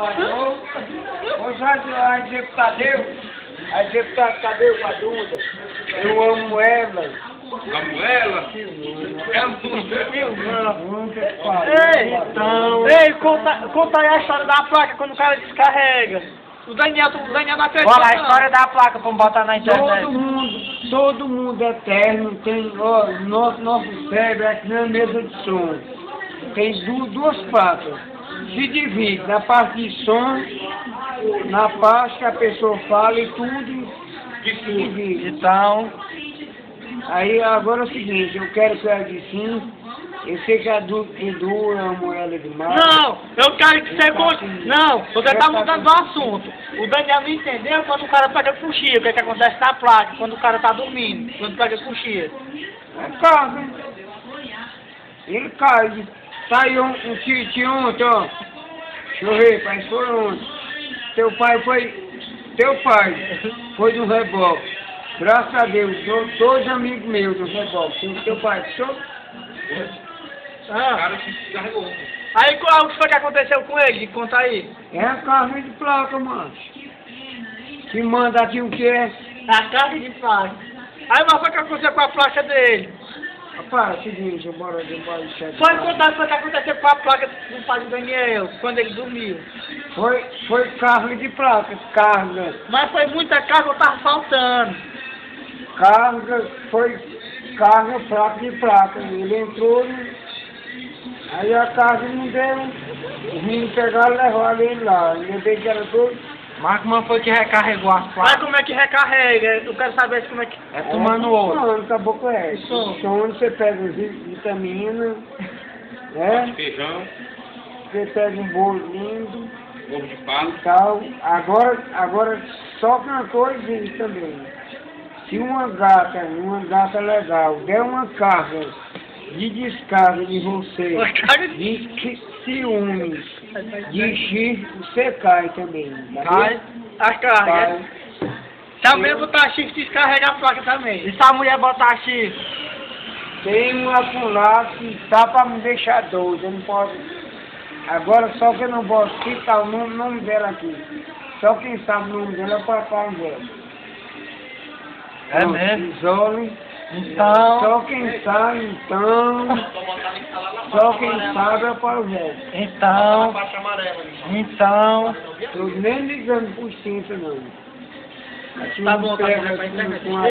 mandou. A deputada Tadeu Padunda, eu amo ela. Amo ela? Ei, conta aí a história da placa quando o cara descarrega. O Daniel da pessoa. Olha a história da placa, vamos botar na internet. Todo mundo é eterno, tem, ó, nosso cérebro é aqui na mesa de som. Tem duas placas. Se divide na parte de som, na parte que a pessoa fala e tudo se divide. Então, Aí agora é o seguinte, eu quero que ela diga sim. Eu sei que a Edu amo ela demais. Não, eu quero que você conte. Não, você tá mudando o assunto. O Daniel não entendeu quando o cara pega cochilo, o que acontece na placa, quando o cara tá dormindo, quando pega cochilo. É carro. Ele cai. Saiu um tiro ontem, ó. Deixa eu ver, pai, foi ontem. Teu pai foi no reboque. Graças a Deus, todos amigos meus do reboque. Teu pai, show? Ah. Cara que se carregou. Aí qual foi que aconteceu com ele? Conta aí. É a carne de placa, macho. Que manda aqui o que é? A carga de placa. Aí mas foi o que aconteceu com a placa dele. Rapaz, é o seguinte, eu bora debaixo de sete. Foi contar o que aconteceu com a placa do pai do Daniel, quando ele dormiu. Foi carne de placa, carga. Mas foi muita carga ou tava faltando? Carga, foi carga, placa de placa. Ele entrou, aí a carga não deu. Os meninos pegaram e levaram ele lá. Ele veio que era doido. mas como foi que recarregou as Mas placas? como é que recarrega? Eu quero saber como é que... É tomando ouro. Não, acabou com essa. Som. Sono, você pega as vitaminas, né? Feijão, Você pega um bolo lindo ovo de palo. e tal. Agora só que uma coisa também. Se uma gata legal, der uma carga de descarga de você, Uma carga de ciúmes, de chifre, você cai também. Tá Cai vendo? a carga. Cai. Também botar chifre descarrega a placa também. E se a mulher botar chifre? Tem uma por lá que tá pra me deixar doido, eu não posso. Agora só que eu não posso citar o nome dela aqui. Só quem sabe o nome dela é o papai dela. É mesmo? Isole. Então, Só quem sabe, então. Só quem sabe é o Paulo Velho. então, Tô nem ligando por cima, não. Tá bom, tá bom, vai pra internet. Com a